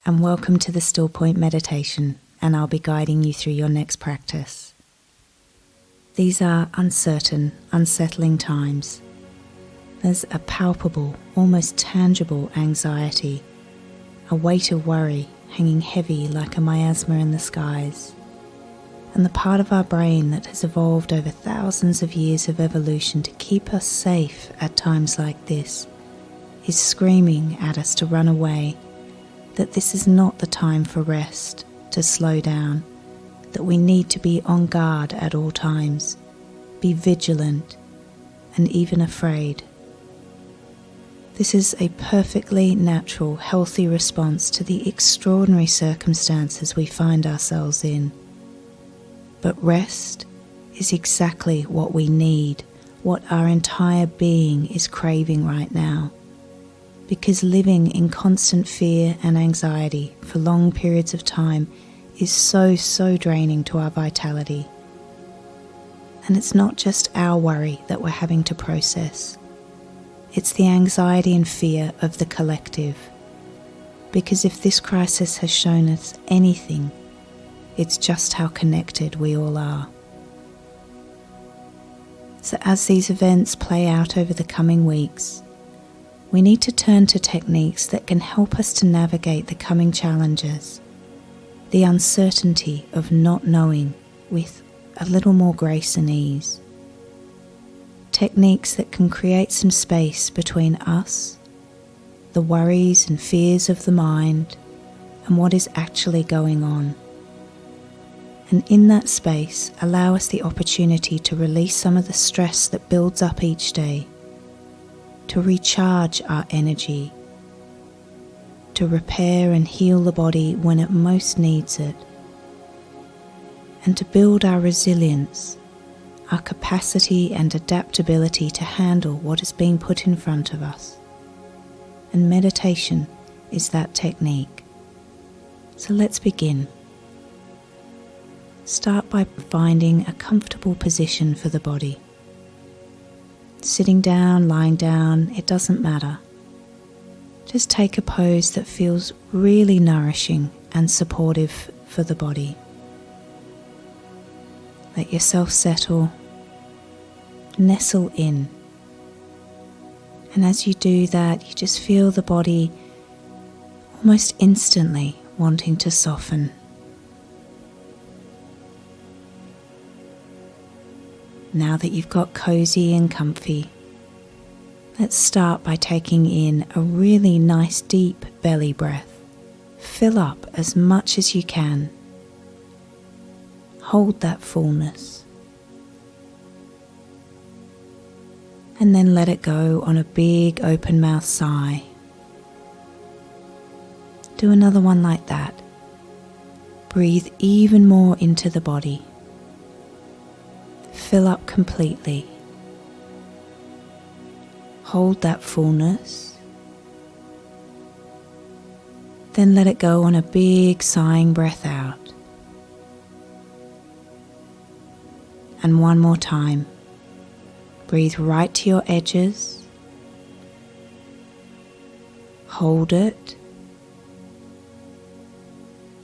and welcome to the Still Point meditation, and I'll be guiding you through your next practice. These are uncertain, unsettling times. There's a palpable, almost tangible anxiety, a weight of worry hanging heavy like a miasma in the skies. And the part of our brain that has evolved over thousands of years of evolution to keep us safe at times like this is screaming at us to run away, that this is not the time for rest, to slow down, that we need to be on guard at all times, be vigilant, and even afraid. This is a perfectly natural, healthy response to the extraordinary circumstances we find ourselves in. But rest is exactly what we need, what our entire being is craving right now. Because living in constant fear and anxiety for long periods of time is so draining to our vitality. And it's not just our worry that we're having to process. It's the anxiety and fear of the collective. Because if this crisis has shown us anything, it's just how connected we all are. So as these events play out over the coming weeks, we need to turn to techniques that can help us to navigate the coming challenges, the uncertainty of not knowing, with a little more grace and ease. Techniques that can create some space between us, the worries and fears of the mind, and what is actually going on. And in that space, allow us the opportunity to release some of the stress that builds up each day, to recharge our energy, to repair and heal the body when it most needs it, and to build our resilience, our capacity and adaptability to handle what is being put in front of us. And meditation is that technique. So let's begin. Start by finding a comfortable position for the body. Sitting down, lying down, it doesn't matter. Just take a pose that feels really nourishing and supportive for the body. Let yourself settle, nestle in. And as you do that, you just feel the body almost instantly wanting to soften. Now that you've got cozy and comfy, let's start by taking in a really nice deep belly breath. Fill up as much as you can. Hold that fullness. And then let it go on a big open mouth sigh. Do another one like that. Breathe even more into the body. Fill up completely. Hold that fullness. Then let it go on a big sighing breath out. And one more time. Breathe right to your edges. Hold it.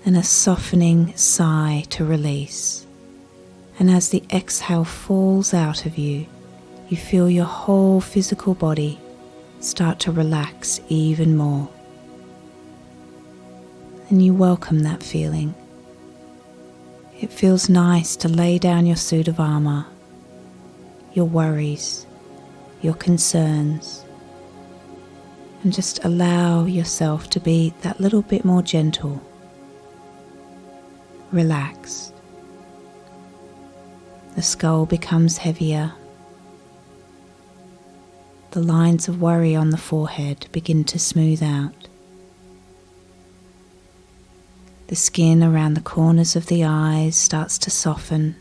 And a softening sigh to release. And as the exhale falls out of you, you feel your whole physical body start to relax even more. And you welcome that feeling. It feels nice to lay down your suit of armor, your worries, your concerns, and just allow yourself to be that little bit more gentle, relaxed. The skull becomes heavier. The lines of worry on the forehead begin to smooth out. The skin around the corners of the eyes starts to soften.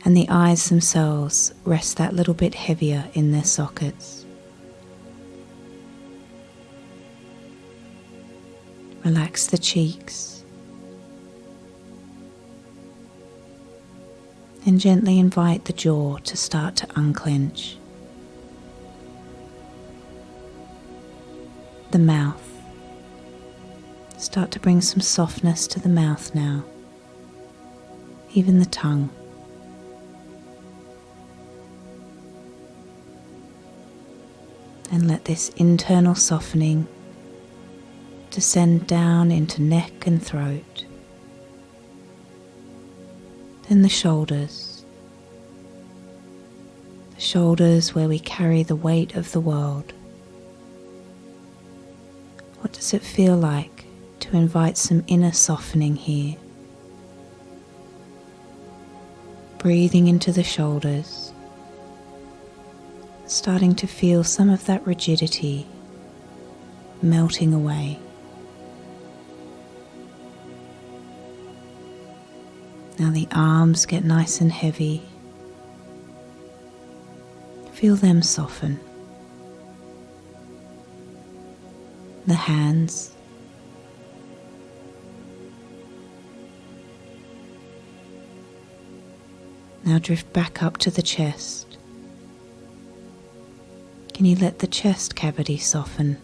And the eyes themselves rest that little bit heavier in their sockets. Relax the cheeks. And gently invite the jaw to start to unclench. the mouth. Start to bring some softness to the mouth now, even the tongue. And let this internal softening descend down into neck and throat. Then the shoulders where we carry the weight of the world. What does it feel like to invite some inner softening here? Breathing into the shoulders, starting to feel some of that rigidity melting away. Now the arms get nice and heavy. Feel them soften. The hands. Now drift back up to the chest. Can you let the chest cavity soften?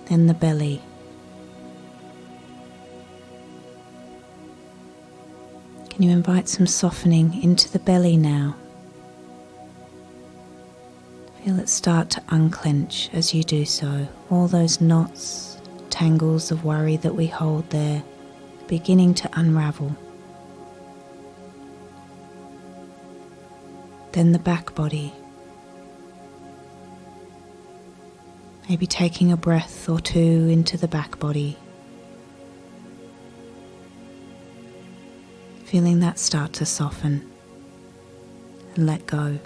Then the belly. Can you invite some softening into the belly now? Feel it start to unclench as you do so. All those knots, tangles of worry that we hold there, beginning to unravel. Then the back body. Maybe taking a breath or two into the back body. Feeling that start to soften and let go.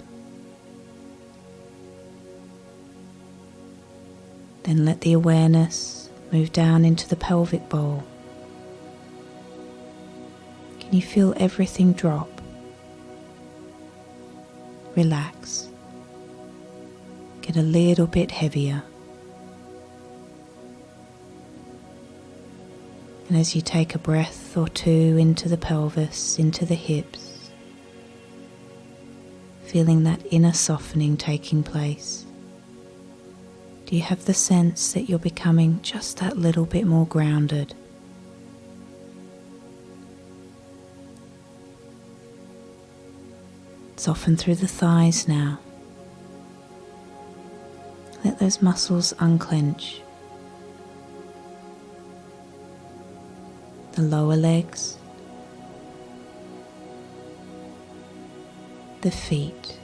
Then let the awareness move down into the pelvic bowl. Can you feel everything drop? Relax. Get a little bit heavier. And as you take a breath or two into the pelvis, into the hips, feeling that inner softening taking place, do you have the sense that you're becoming just that little bit more grounded? Soften through the thighs now. Let those muscles unclench. The lower legs, the feet.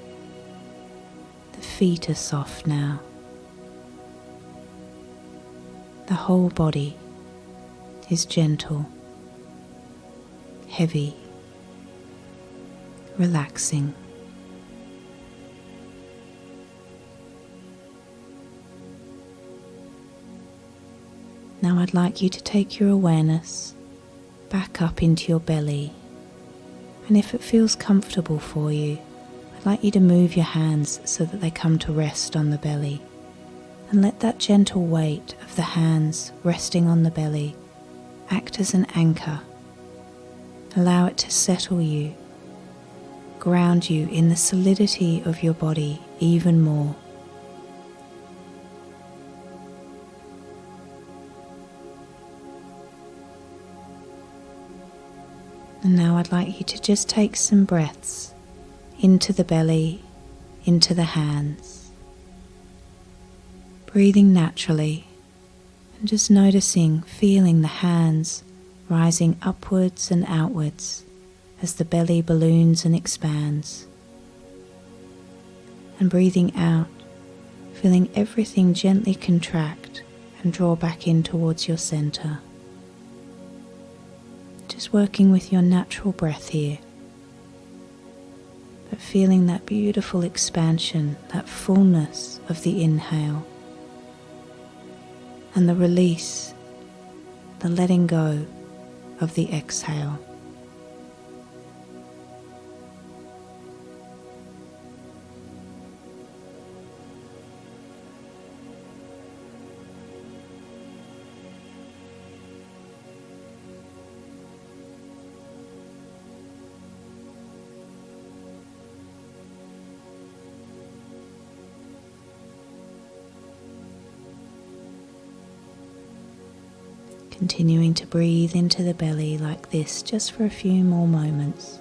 The feet are soft now. The whole body is gentle, heavy, relaxing. Now I'd like you to take your awareness back up into your belly, and if it feels comfortable for you, I'd like you to move your hands so that they come to rest on the belly, and let that gentle weight of the hands resting on the belly act as an anchor. Allow it to settle you, ground you in the solidity of your body even more. And now I'd like you to just take some breaths into the belly, into the hands, breathing naturally and just noticing, feeling the hands rising upwards and outwards as the belly balloons and expands. And breathing out, feeling everything gently contract and draw back in towards your center. Just working with your natural breath here, but feeling that beautiful expansion, that fullness of the inhale, and the release, the letting go of the exhale. Continuing to breathe into the belly like this just for a few more moments.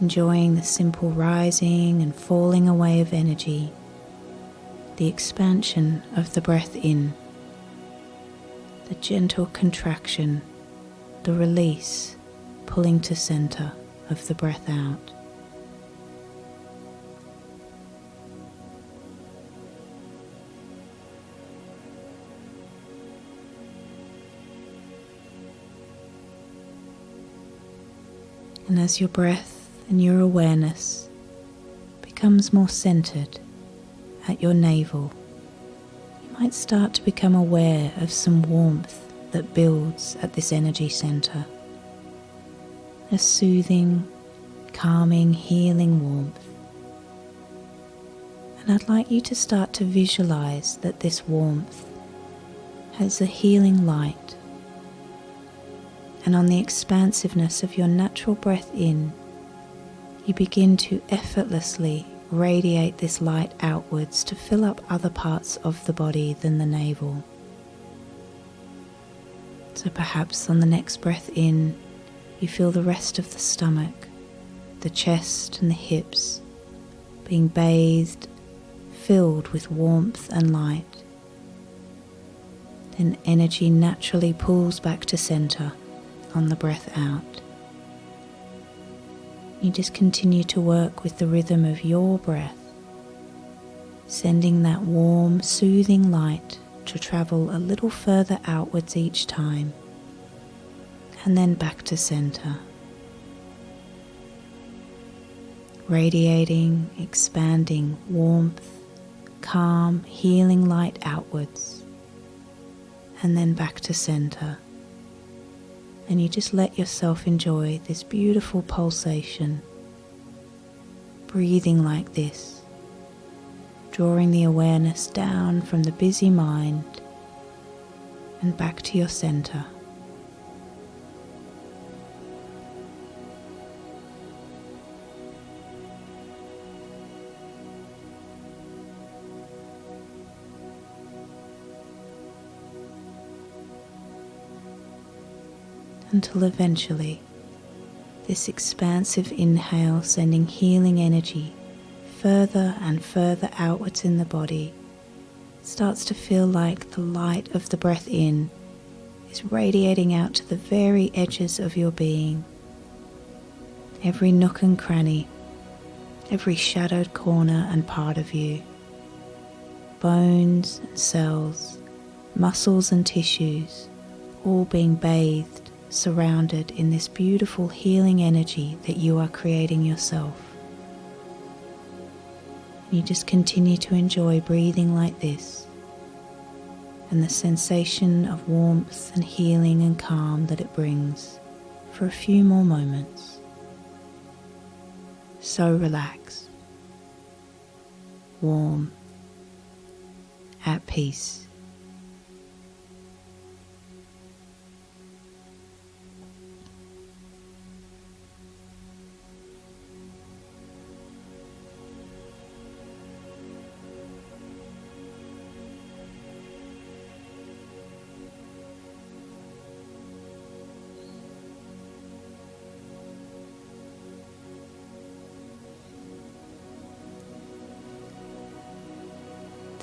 Enjoying the simple rising and falling away of energy, the expansion of the breath in, the gentle contraction, the release, pulling to center of the breath out. And as your breath and your awareness becomes more centered at your navel, you might start to become aware of some warmth that builds at this energy center. A soothing, calming, healing warmth. And I'd like you to start to visualize that this warmth has a healing light. And on the expansiveness of your natural breath in, you begin to effortlessly radiate this light outwards to fill up other parts of the body than the navel. So perhaps on the next breath in, you feel the rest of the stomach, the chest and the hips being bathed, filled with warmth and light. Then energy naturally pulls back to center on the breath out. You just continue to work with the rhythm of your breath, sending that warm, soothing light to travel a little further outwards each time, and then back to center. Radiating, expanding warmth, calm, healing light outwards, and then back to center. And you just let yourself enjoy this beautiful pulsation, breathing like this, drawing the awareness down from the busy mind and back to your center. Until eventually, this expansive inhale sending healing energy further and further outwards in the body starts to feel like the light of the breath in is radiating out to the very edges of your being. Every nook and cranny, every shadowed corner and part of you, bones and cells, muscles and tissues, all being bathed, surrounded in this beautiful healing energy that you are creating yourself. And you just continue to enjoy breathing like this and the sensation of warmth and healing and calm that it brings for a few more moments. So relaxed, warm, at peace.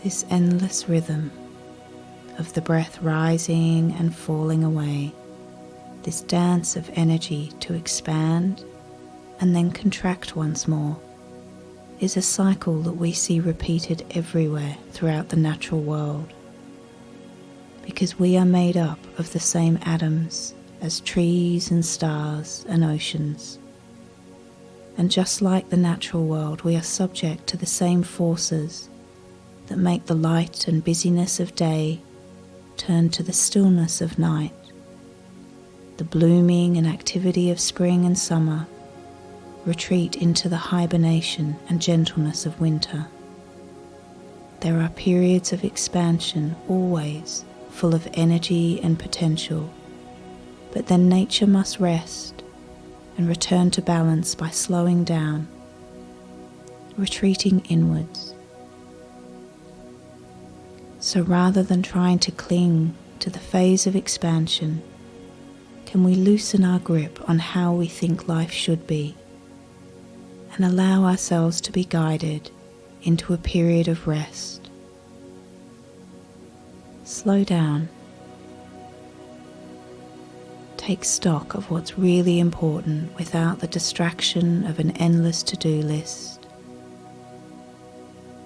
This endless rhythm of the breath rising and falling away, this dance of energy to expand and then contract once more, is a cycle that we see repeated everywhere throughout the natural world. Because we are made up of the same atoms as trees and stars and oceans. And just like the natural world, we are subject to the same forces that make the light and busyness of day turn to the stillness of night, the blooming and activity of spring and summer retreat into the hibernation and gentleness of winter. There are periods of expansion always, full of energy and potential, but then nature must rest and return to balance by slowing down, retreating inwards. So rather than trying to cling to the phase of expansion, can we loosen our grip on how we think life should be and allow ourselves to be guided into a period of rest? Slow down. Take stock of what's really important without the distraction of an endless to-do list.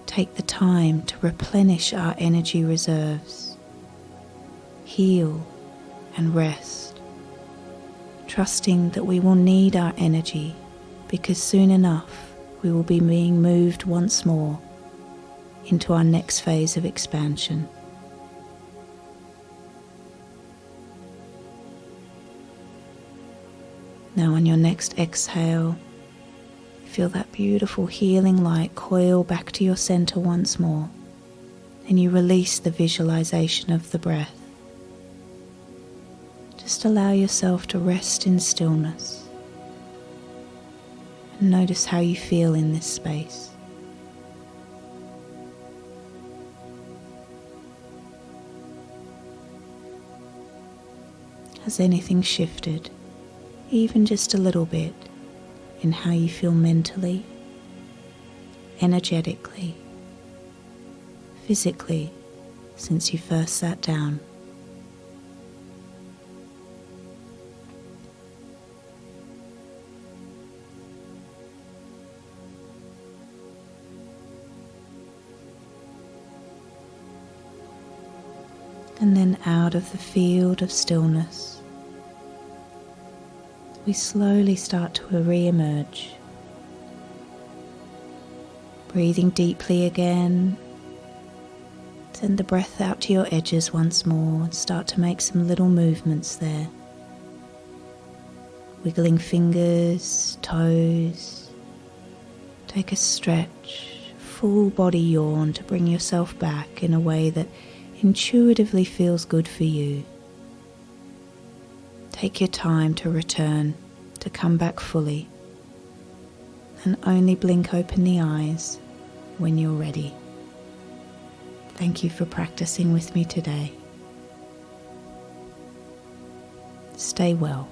Take the time to replenish our energy reserves, heal and rest, trusting that we will need our energy because soon enough we will be being moved once more into our next phase of expansion. Now on your next exhale, feel that beautiful healing light coil back to your center once more, and you release the visualization of the breath. Just allow yourself to rest in stillness and notice how you feel in this space. Has anything shifted, even just a little bit, in how you feel mentally, energetically, physically since you first sat down? And then out of the field of stillness, we slowly start to re-emerge. Breathing deeply again. Send the breath out to your edges once more and start to make some little movements there. Wiggling fingers, toes. Take a stretch, full body yawn to bring yourself back in a way that intuitively feels good for you. Take your time to return, to come back fully, and only blink open the eyes when you're ready. Thank you for practicing with me today. Stay well.